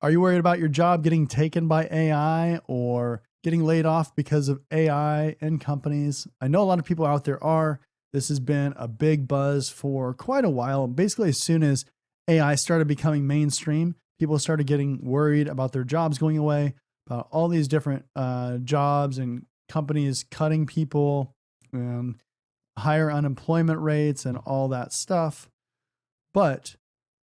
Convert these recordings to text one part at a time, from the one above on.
Are you worried about your job getting taken by AI or getting laid off because of AI in companies? I know a lot of people out there are. This has been a big buzz for quite a while. Basically, as soon as AI started becoming mainstream, people started getting worried about their jobs going away, about all these different jobs and companies cutting people, and higher unemployment rates, and all that stuff. But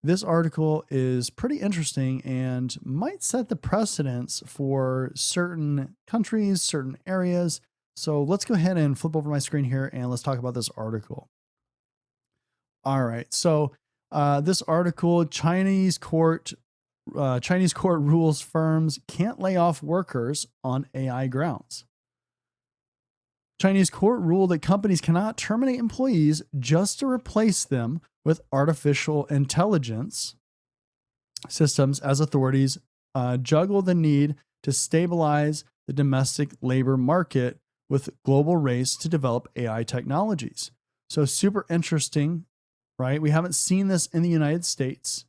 this article is pretty interesting and might set the precedence for certain countries, certain areas. So let's go ahead and flip over my screen here and let's talk about this article. All right. So this article, Chinese court rules firms can't lay off workers on AI grounds. Chinese court ruled that companies cannot terminate employees just to replace them with artificial intelligence systems as authorities juggle the need to stabilize the domestic labor market with global race to develop AI technologies. So super interesting, right? We haven't seen this in the United States.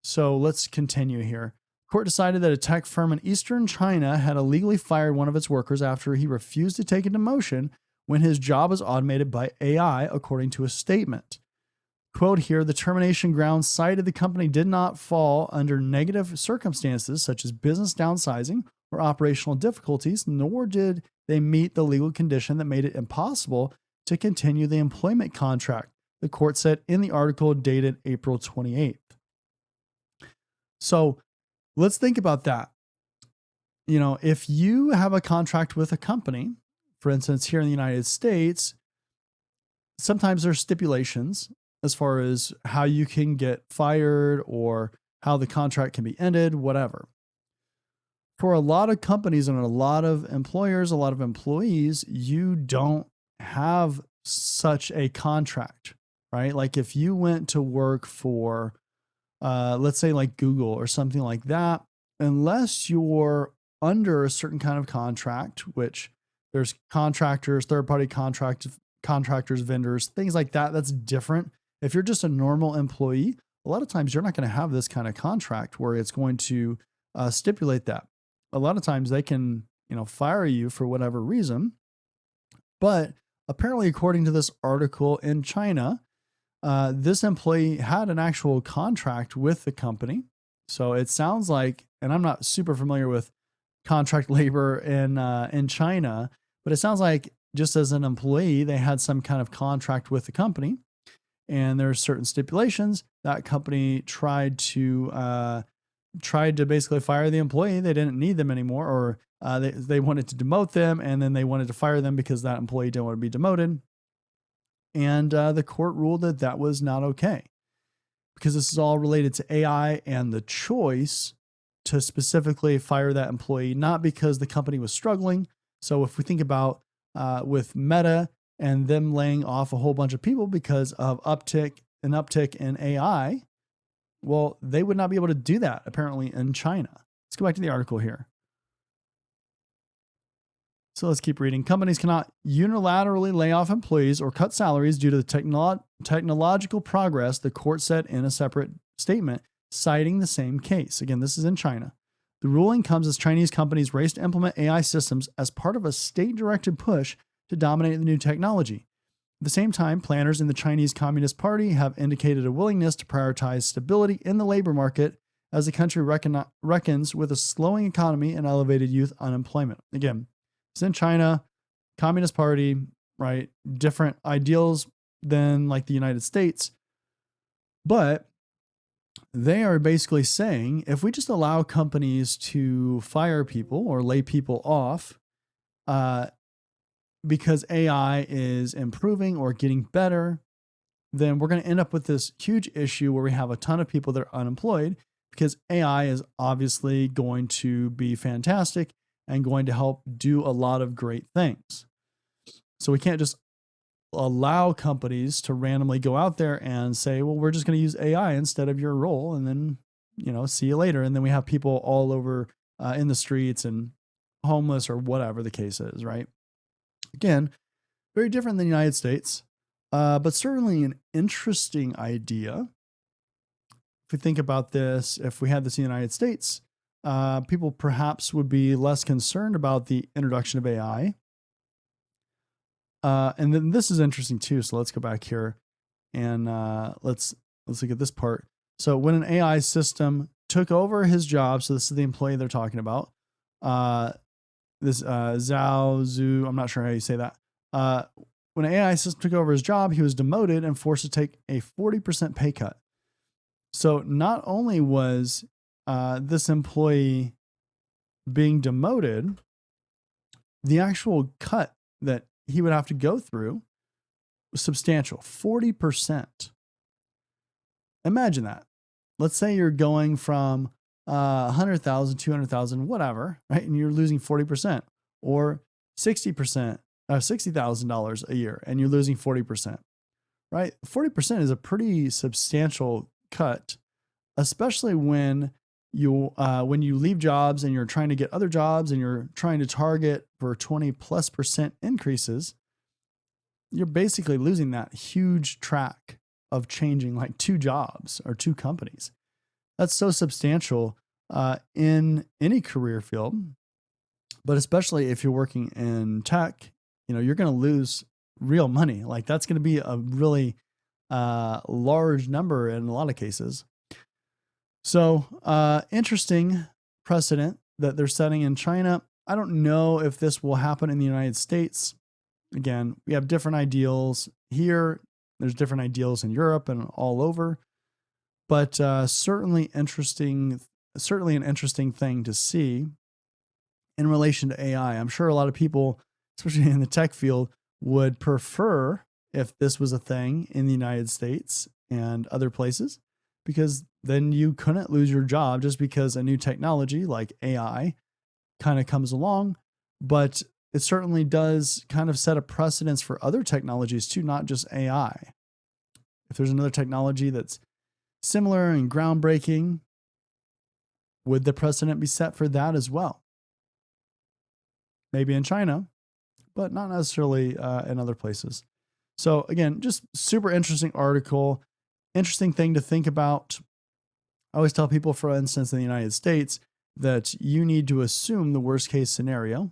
So let's continue here. Court decided that a tech firm in eastern China had illegally fired one of its workers after he refused to take a demotion when his job was automated by AI, according to a statement. Quote here, the termination grounds cited the company did not fall under negative circumstances such as business downsizing or operational difficulties, nor did they meet the legal condition that made it impossible to continue the employment contract, the court said in the article dated April 28th. So let's think about that. You know, if you have a contract with a company, for instance, here in the United States, sometimes there's stipulations as far as how you can get fired or how the contract can be ended, whatever. For a lot of companies and a lot of employers, a lot of employees, you don't have such a contract, right? Like if you went to work for, let's say like Google or something like that, unless you're under a certain kind of contract, which there's contractors, third-party contractors, vendors, things like that, that's different. If you're just a normal employee, a lot of times you're not going to have this kind of contract where it's going to stipulate that. A lot of times they can, fire you for whatever reason. But apparently, according to this article in China, this employee had an actual contract with the company. So it sounds like, and I'm not super familiar with contract labor in China, but it sounds like just as an employee, they had some kind of contract with the company, and there's certain stipulations. That company tried to basically fire the employee. They didn't need them anymore, or they wanted to demote them, and then they wanted to fire them because that employee didn't want to be demoted. And the court ruled that that was not okay, because this is all related to AI and the choice to specifically fire that employee, not because the company was struggling. So if we think about with Meta and them laying off a whole bunch of people because of an uptick in AI, well, they would not be able to do that apparently in China. Let's go back to the article here. So let's keep reading. Companies cannot unilaterally lay off employees or cut salaries due to the technological progress, the court said in a separate statement, citing the same case. Again, this is in China. The ruling comes as Chinese companies race to implement AI systems as part of a state-directed push to dominate the new technology. At the same time, planners in the Chinese Communist Party have indicated a willingness to prioritize stability in the labor market as the country reckons with a slowing economy and elevated youth unemployment. Again, it's in China, Communist Party, right? Different ideals than like the United States. But they are basically saying if we just allow companies to fire people or lay people off because AI is improving or getting better, then we're going to end up with this huge issue where we have a ton of people that are unemployed because AI is obviously going to be fantastic and going to help do a lot of great things. So we can't just allow companies to randomly go out there and say, well, we're just going to use AI instead of your role. And then, see you later. And then we have people all over in the streets and homeless or whatever the case is, right? Again, very different than the United States, but certainly an interesting idea. If we think about this, if we had this in the United States, people perhaps would be less concerned about the introduction of AI. And then this is interesting too. So let's go back here and let's look at this part. So when an AI system took over his job, so this is the employee they're talking about. This Zhao Zhu, I'm not sure how you say that. When an AI system took over his job, he was demoted and forced to take a 40% pay cut. So not only was this employee being demoted, the actual cut that he would have to go through was substantial, 40%. Imagine that. Let's say you're going from 100,000, 200,000, whatever, right? And you're losing 40% or 60%, $60,000 a year, and you're losing 40%, right? 40% is a pretty substantial cut, especially when you leave jobs and you're trying to get other jobs and you're trying to target for 20+% increases. You're basically losing that huge track of changing like 2 jobs or 2 companies. That's so substantial in any career field, but especially if you're working in tech, you're going to lose real money. Like that's going to be a really large number in a lot of cases. So interesting precedent that they're setting in China. I don't know if this will happen in the United States. Again, we have different ideals here. There's different ideals in Europe and all over, but certainly an interesting thing to see in relation to AI. I'm sure a lot of people, especially in the tech field, would prefer if this was a thing in the United States and other places, because then you couldn't lose your job just because a new technology like AI kind of comes along. But it certainly does kind of set a precedence for other technologies too, not just AI. If there's another technology that's similar and groundbreaking, would the precedent be set for that as well? Maybe in China, but not necessarily in other places. So again, just super interesting article, interesting thing to think about. I always tell people, for instance, in the United States, that you need to assume the worst case scenario.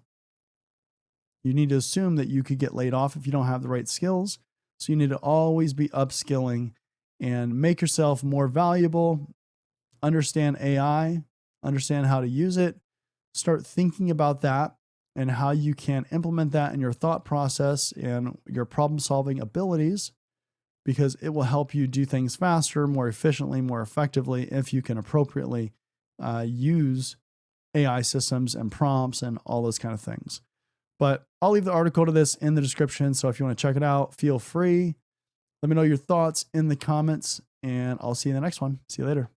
You need to assume that you could get laid off if you don't have the right skills. So you need to always be upskilling and make yourself more valuable, understand AI, understand how to use it, start thinking about that and how you can implement that in your thought process and your problem solving abilities, because it will help you do things faster, more efficiently, more effectively if you can appropriately use AI systems and prompts and all those kind of things. But I'll leave the article to this in the description. So if you want to check it out, feel free. Let me know your thoughts in the comments, and I'll see you in the next one. See you later.